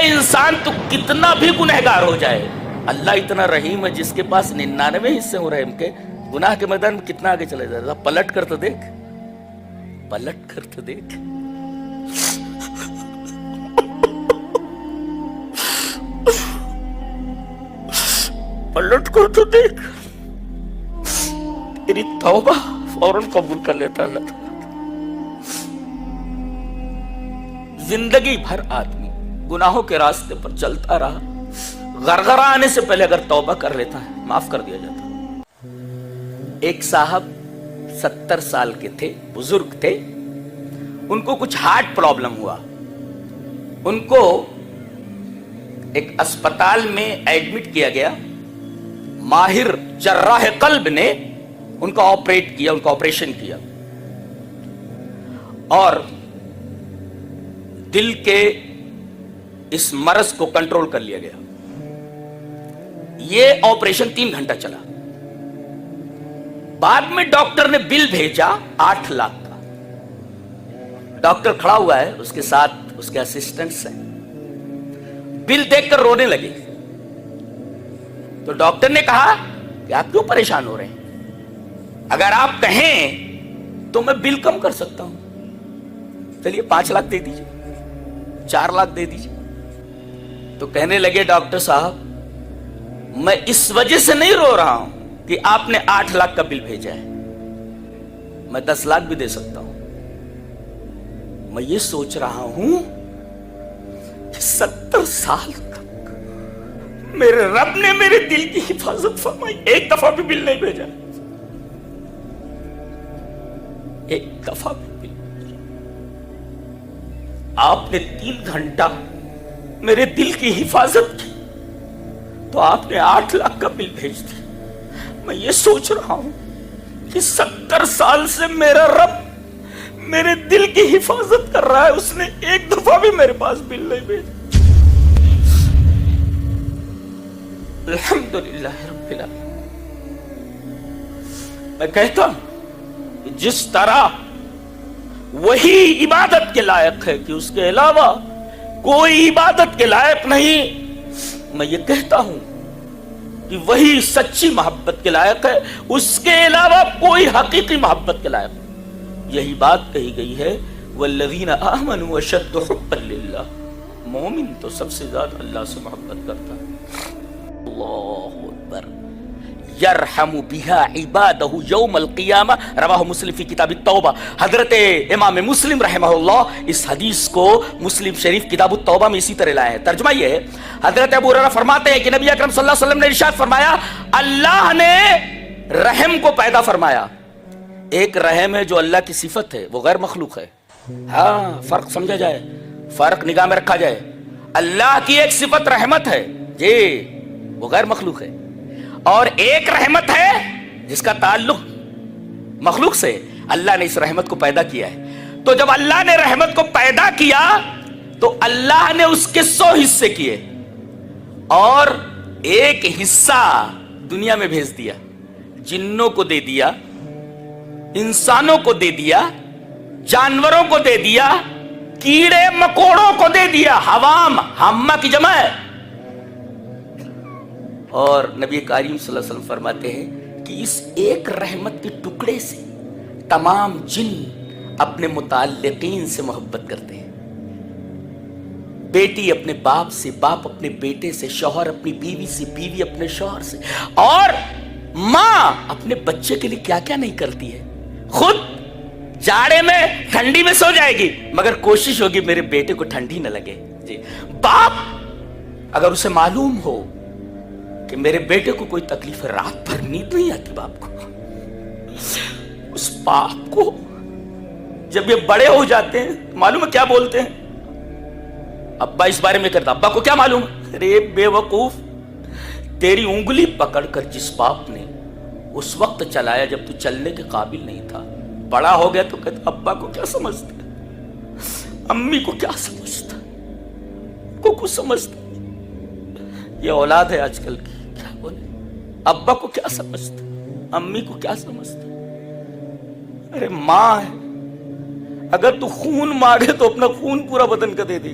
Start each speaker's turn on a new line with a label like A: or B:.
A: انسان تو کتنا بھی گنہگار ہو جائے، اللہ اتنا رحیم ہے جس کے پاس 99 حصے ہو رحم کے، گناہ کے میدان میں کتنا آگے چلے جاتا. پلٹ کر تو دیکھ، پلٹ کر تو دیکھ. پلٹ کر تو دیکھ، تیری توبہ فوراً قبول کر لیتا اللہ تعالیٰ. زندگی بھر آدمی گناہوں کے راستے پر چلتا رہا، غرغرہ آنے سے پہلے اگر توبہ کر لیتا ہے معاف کر دیا جاتا. ایک صاحب 70 سال کے تھے، بزرگ تھے، ان کو کچھ ہارٹ پرابلم ہوا. ان کو ایک اسپتال میں ایڈمٹ کیا گیا. ماہر جراح قلب نے ان کا آپریٹ کیا، ان کا آپریشن کیا، اور دل کے اس مرض کو کنٹرول کر لیا گیا. یہ آپریشن 3 گھنٹہ چلا. بعد میں ڈاکٹر نے بل بھیجا 8 لاکھ کا. ڈاکٹر کھڑا ہوا ہے، اس کے ساتھ اس کے اسسٹنٹس ہیں. بل دیکھ کر رونے لگے. تو ڈاکٹر نے کہا کہ آپ کیوں پریشان ہو رہے ہیں؟ اگر آپ کہیں تو میں بل کم کر سکتا ہوں. چلیے 5 لاکھ دے دیجیے، 4 لاکھ دے دیجیے. تو کہنے لگے ڈاکٹر صاحب میں اس وجہ سے نہیں رو رہا ہوں کہ آپ نے 8 لاکھ کا بل بھیجا ہے، میں 10 لاکھ بھی دے سکتا ہوں. میں یہ سوچ رہا ہوں کہ 70 سال تک میرے رب نے میرے دل کی حفاظت فرمائی، ایک دفعہ بھی بل نہیں بھیجا، ایک دفعہ بھی بل. آپ نے 3 گھنٹہ میرے دل کی حفاظت کی تو آپ نے 8 لاکھ کا بل بھیج دیا. میں یہ سوچ رہا ہوں کہ 70 سال سے میرا رب میرے دل کی حفاظت کر رہا ہے، اس نے ایک دفعہ بھی میرے پاس بل نہیں بھیجا. الحمدللہ رب العالمین. میں کہتا ہوں کہ جس طرح وہی عبادت کے لائق ہے کہ اس کے علاوہ کوئی عبادت کے لائق نہیں، میں یہ کہتا ہوں کہ وہی سچی محبت کے لائق ہے، اس کے علاوہ کوئی حقیقی محبت کے لائق نہیں. یہی بات کہی گئی ہے والذین آمنوا اشد حبا للہ. مومن تو سب سے زیادہ اللہ سے محبت کرتا ہے. اللہ اکبر. یرحم بہا عبادہ یوم القیامہ، رواہ مسلم فی کتاب التوبہ. حضرت امام مسلم رحمہ اللہ اس حدیث کو مسلم شریف کتاب التوبہ میں اسی طرح لائے ہیں. ترجمہ یہ ہے، حضرت ابو ہریرہ فرماتے ہیں کہ نبی اکرم صلی اللہ علیہ وسلم نے ارشاد فرمایا اللہ نے رحم کو پیدا فرمایا. ایک رحم ہے جو اللہ کی صفت ہے، وہ غیر مخلوق ہے. ہاں فرق سمجھا جائے، فرق نگاہ میں رکھا جائے. اللہ کی ایک صفت رحمت ہے جی، وہ غیر مخلوق ہے، اور ایک رحمت ہے جس کا تعلق مخلوق سے. اللہ نے اس رحمت کو پیدا کیا ہے. تو جب اللہ نے رحمت کو پیدا کیا تو اللہ نے اس کے 100 حصے کیے اور ایک حصہ دنیا میں بھیج دیا. جنوں کو دے دیا، انسانوں کو دے دیا، جانوروں کو دے دیا، کیڑے مکوڑوں کو دے دیا. حوام ہمہ کی جمع ہے. اور نبی کریم صلی اللہ علیہ وسلم فرماتے ہیں کہ اس ایک رحمت کے ٹکڑے سے تمام جن اپنے متعلقین سے محبت کرتے ہیں. بیٹی اپنے باپ سے، باپ اپنے بیٹے سے، شوہر اپنی بیوی سے، بیوی اپنے شوہر سے، اور ماں اپنے بچے کے لیے کیا کیا نہیں کرتی ہے. خود جاڑے میں ٹھنڈی میں سو جائے گی مگر کوشش ہوگی میرے بیٹے کو ٹھنڈی نہ لگے. جی باپ اگر اسے معلوم ہو کہ میرے بیٹے کو کوئی تکلیف ہے، رات بھر نیند نہیں آتی باپ کو، اس باپ کو جب یہ بڑے ہو جاتے ہیں معلوم ہے کیا بولتے ہیں؟ ابا اس بارے میں کرتا، ابا کو کیا معلوم؟ ارے بے وقوف، تیری انگلی پکڑ کر جس باپ نے اس وقت چلایا جب تو چلنے کے قابل نہیں تھا، بڑا ہو گیا تو کہتا ابا کو کیا سمجھتا، امی کو کیا سمجھتا، کو کچھ سمجھتا. یہ اولاد ہے آج کل کی، کیا بولے، ابا کو کیا سمجھتا، امی کو کیا سمجھتا. ارے ماں ہے، اگر تو خون مانگے تو اپنا خون پورا بدن کا دے دے.